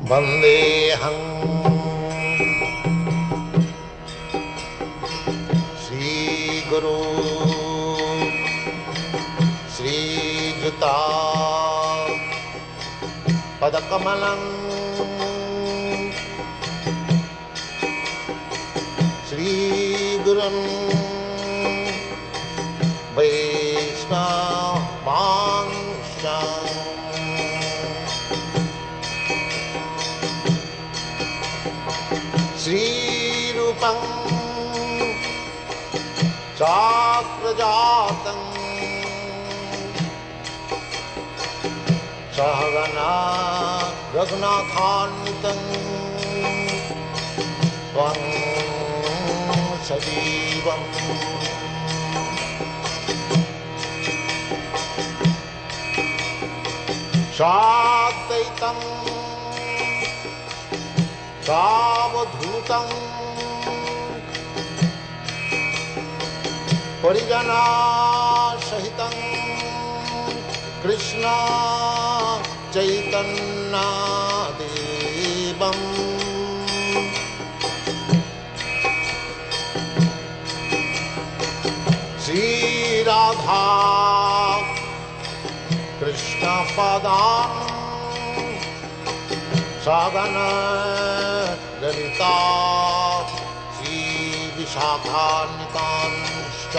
वन्देऽहं श्रीगुरो श्रीयुता पदकमलं श्रीगुरुं वैष्णवांश्च श्रीरूपं चाक्रजातं सहगना रघुनाथान्वितं त्वं सजीवम् साद्वैतं सावधूतं परिजनसहितं कृष्ण चैतन्यदेवम् श्रीराधा कृष्णपदान् सगन ललिता श्रीविशाखान्वितांश्च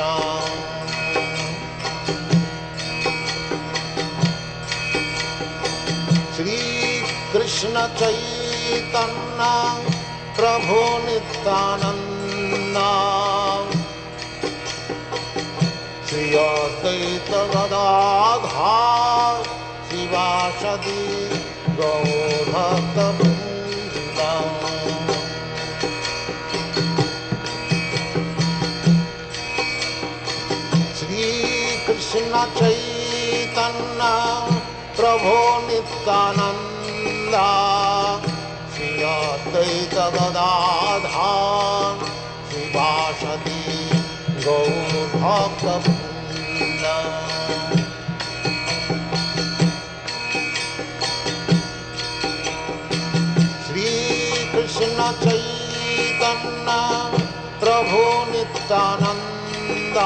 श्रीकृष्ण चैतन्य प्रभु नित्यानन्द श्री अद्वैत गदाधर शिवासदि गौरभक्तवृन्द श्रीकृष्ण चैतन्य प्रभु नित्यानन्द श्री अद्वैत गदाधर शिवासदि गौरभक्तवृन्द श्रीकृष्ण चैतन्य प्रभु Nityanand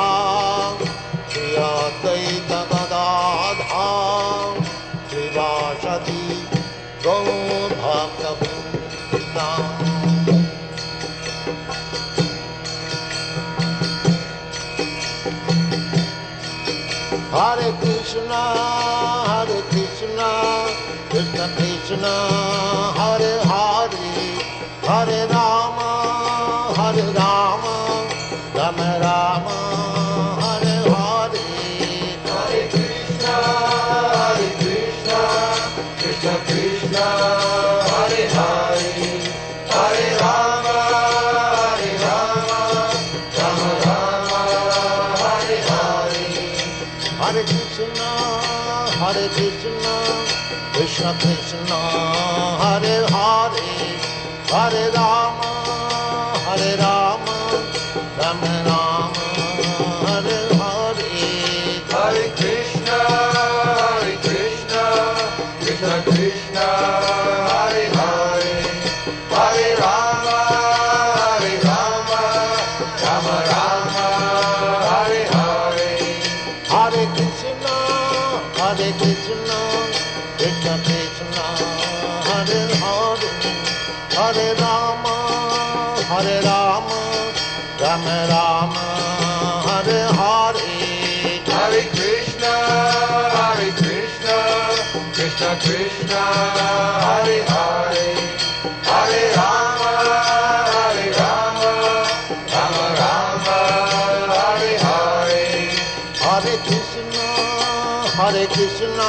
Shri Advaita Gadadhar श्रीवासदि गौरभक्तवृन्द Hare Krishna, Krishna Krishna, Hare Hare, Hare Rama, Rama Rama, Hare Hare. Hare Krishna, Krishna Krishna, Hare Hare, Hare Rama, Rama Rama, Hare Hare. Hare Krishna, Krishna Krishna, Hare Hare, Hare Rama, Rama Rama, Hare Hare. Hare Krishna, Krishna Krishna, Hare Hare, Hare Rama, Rama Rama, Hare Hare. Hare Krishna, Krishna Krishna, Hare Hare, Hare Rama, Rama Rama, Hare Hare. Hare Krishna, Krishna Krishna, Hare Hare, Hare Rama, Rama Rama, Hare Hare. Hare Krishna,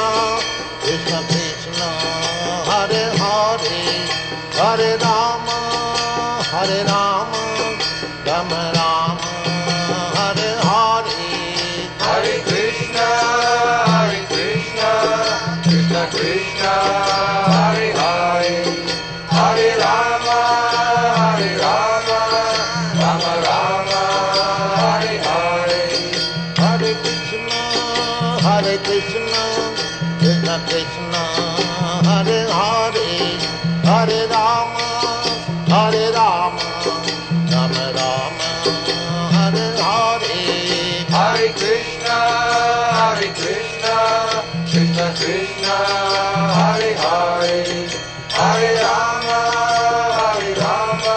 Krishna Krishna, Hare Hare, Hare Rama, Rama Rama, Hare Hare. Hare Krishna, Krishna Krishna, Hare Hare, Hare Rama, Rama Rama, Hare Hare. Hare Krishna, Krishna Krishna, Hare Hare, Hare Krishna, Hare Hare, Hare Rama,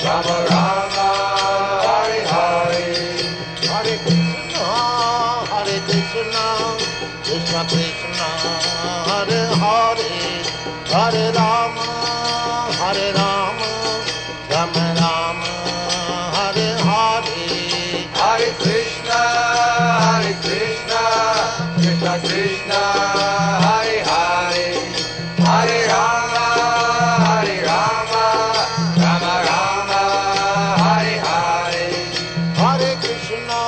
Rama Rama, Hare Hare. Hare Krishna, Krishna Krishna, Hare Hare, Hare Rama, Rama Rama, Hare Hare. Hare Krishna, Krishna Krishna, Hare Hare, Hare Rama, Rama Rama, Hare Hare. Hare Krishna,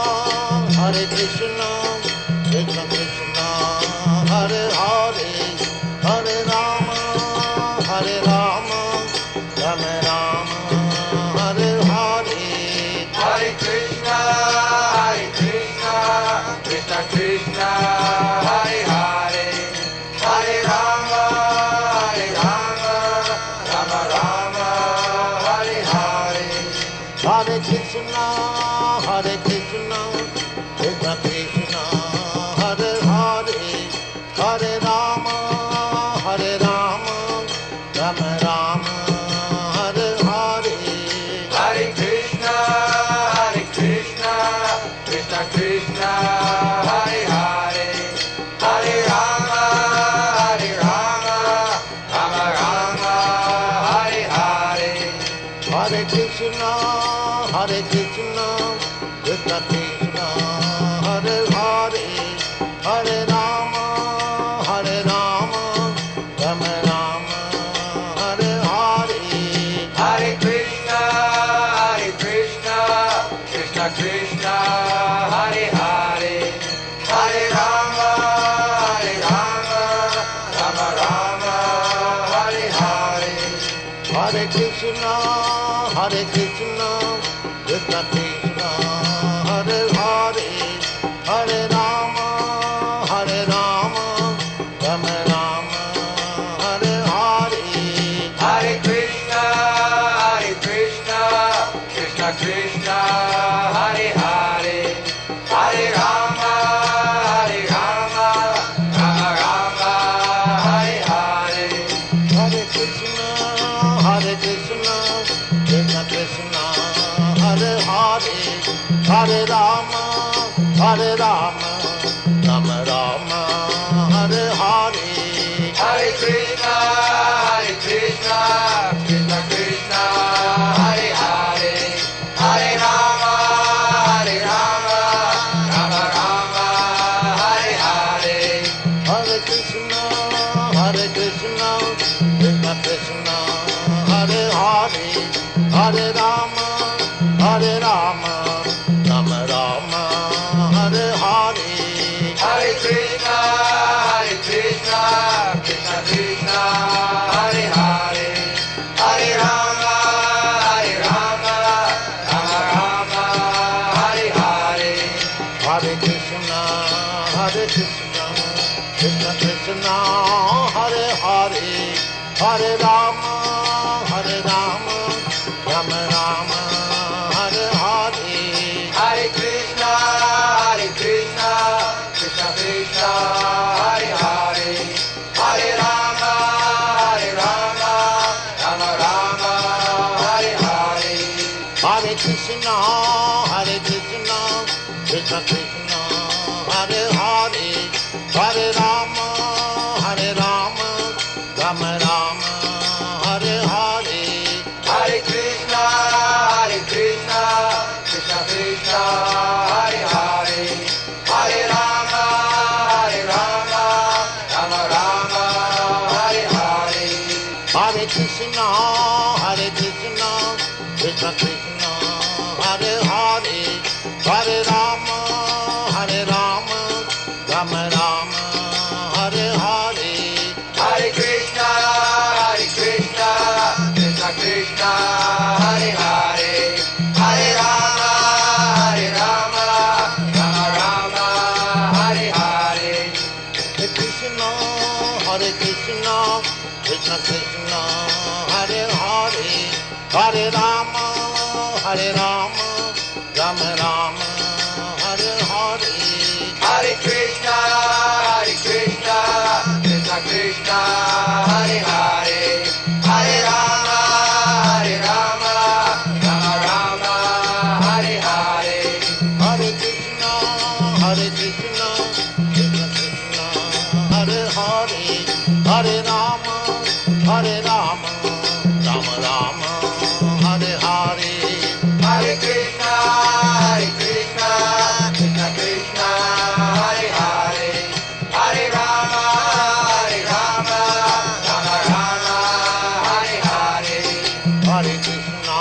Krishna Krishna, Hare Hare, Hare Rama, Rama Rama, Hare Hare. Hare Krishna, Krishna Krishna, Hare Hare, Hare Rama, Rama Rama, Hare Hare. Hare Krishna, Krishna Krishna, Hare Hare, Hare Rama, Rama Rama, Hare Hare. Hare Krishna, Krishna Krishna, Hare Hare, Hare Rama, Rama Rama, Hare Hare. Hare Krishna, Krishna Krishna, Hare Hare, Hare Rama, Rama Rama, Hare Hare. Hare Krishna, Krishna Krishna, Hare Hare, Hare Rama, Rama Rama, Hare Hare. Hare Krishna, Krishna Krishna, Hare Hare, Hare Rama, Rama Rama, Hare Hare. Hare Krishna, Krishna Krishna, Hare Hare, Hare Rama, Rama Rama, Hare Hare. Hare Krishna, Krishna Krishna, Hare Hare, Hare Rama, Rama Rama, Hare Hare. Hare Krishna, Krishna Krishna, Hare Hare, Hare Rama, Rama Rama, Hare Hare. Hare Krishna, Krishna Krishna, Hare Hare, Hare Rama, Rama Rama, Hare Hare. Hare Krishna, Krishna Krishna, Hare Hare, Hare Rama, Rama Rama, Hare Hare. Hare Krishna, Krishna Krishna, Hare Hare, Hare Rama, Rama Rama, Hare Hare. Hare Krishna, Krishna Krishna, Hare Hare, Hare Rama, Rama Rama, Hare Hare. Hare Krishna, Krishna Krishna, Hare Hare, Hare Rama, Rama Rama, Hare Hare. Hare Krishna, Krishna Krishna, Hare Hare, Hare Rama, Rama Rama, Hare Hare. Hare Krishna, Krishna Krishna, Hare Hare, Hare Rama, Rama Rama, Hare Hare. Hare Krishna, Krishna Krishna, Hare Hare, Hare Rama, Rama Rama, Hare Hare. Hare Krishna, Krishna Krishna, Hare Hare, Hare Rama, Rama Rama, Hare Hare. Hare Krishna, Krishna Hare, Hare Rama, Hare Rama, Rama Rama, Hare Hare, Hare Krishna, Krishna Krishna, Hare Hare, Hare Rama, Rama Rama, Hare Hare. Hare Krishna,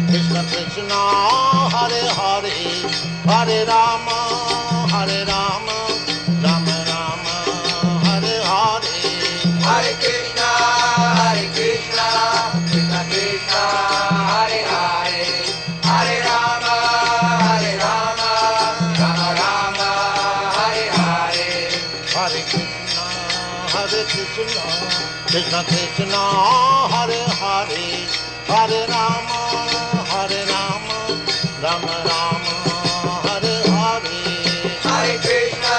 Krishna Krishna, Hare Hare, Hare Rama, Rama Rama, Hare Hare. Hare Krishna, Krishna Krishna, Hare Hare, Hare Rama, Rama Rama, Hare Hare. Hare Krishna, Krishna Krishna, Hare Hare, Hare Rama, Rama Rama, Hare Hare. Hare Krishna,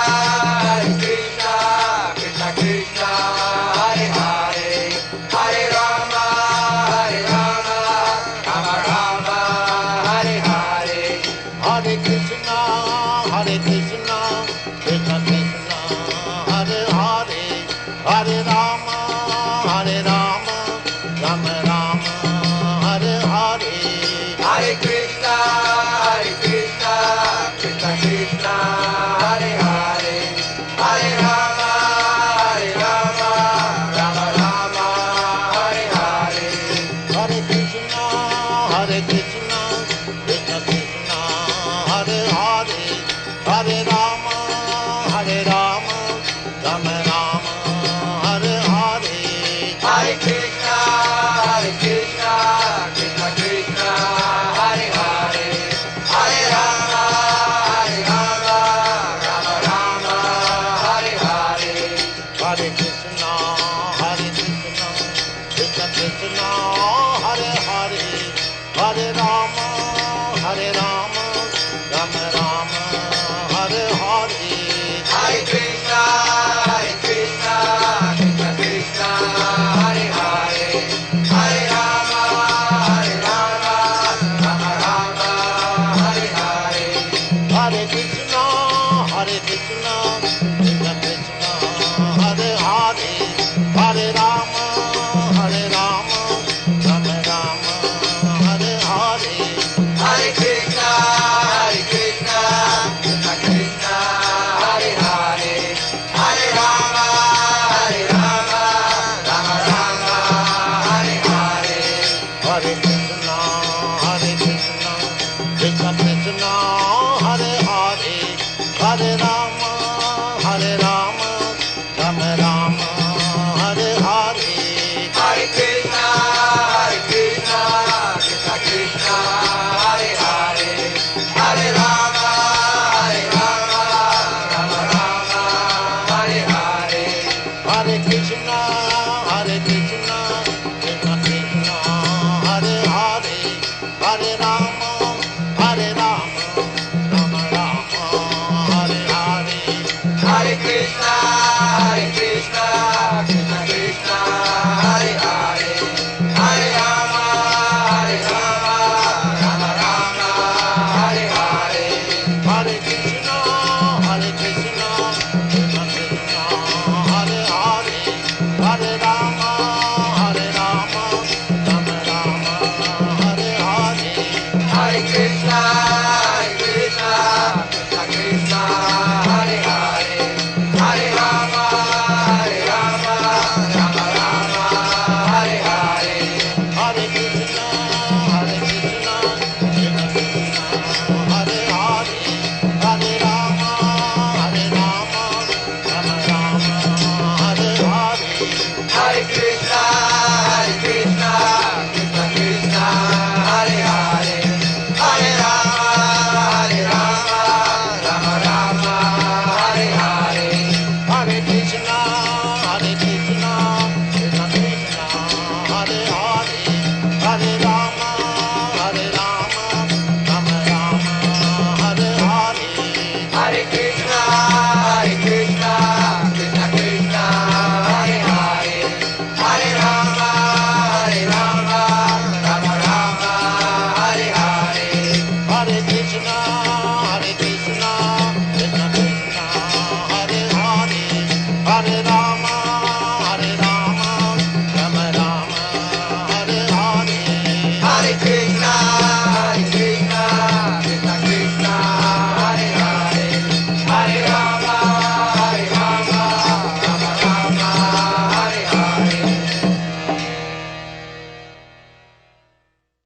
Krishna Krishna, Hare Hare, Hare Rama, Rama Rama, Hare Hare. Hare Krishna, Krishna Krishna, Hare Hare, Hare Rama, Rama Rama, Hare Hare. Hare Krishna, Krishna Krishna, Hare Hare, Hare Rama, Rama Rama, Hare Hare. Hare Krishna, Krishna Krishna, Hare Hare, Hare Rama, Rama Rama, Hare Hare. Hare Krishna, Krishna Krishna, Hare Hare, Hare Rama, Rama Rama, Hare Hare. Hare Krishna, Krishna Krishna, Hare Hare, Hare Rama, Rama Rama, Hare Hare. Hare Krishna, Krishna Krishna, Hare Hare, Hare Rama, Rama Rama, Hare Hare. Hare Krishna, Krishna Krishna, Hare Hare, Hare Rama, Rama Rama, Hare Hare. Hare Krishna, Krishna Krishna, Hare Hare, Hare Rama, Rama Rama, Hare Hare. Hare Krishna, Krishna Krishna, Hare Hare, Hare Rama, Rama Rama, Hare Hare. Hare Krishna, Krishna Krishna, Hare Hare, Hare Rama, Rama Rama, Hare Hare. Hare Krishna, Krishna Krishna, Hare Hare, Hare Rama, Rama Rama, Hare Hare. Hare Krishna, Krishna Krishna, Hare Hare, Hare Rama, Rama Rama, Hare Hare. Hare Krishna, Krishna Krishna, Hare Hare, Hare Rama, Rama Rama, Hare Hare. Hare Krishna, Krishna Krishna, Hare Hare, Hare Rama, Rama Rama, Hare Hare. Hare Krishna, Krishna Krishna, Hare Hare, Hare Rama, Rama Rama, Hare Hare. Hare Krishna, Krishna Krishna, Hare Hare, Hare Rama, Rama Rama, Hare Hare. Hare Krishna, Krishna Krishna, Hare Hare, Hare Rama, Rama Rama, Hare Hare. Hare Krishna,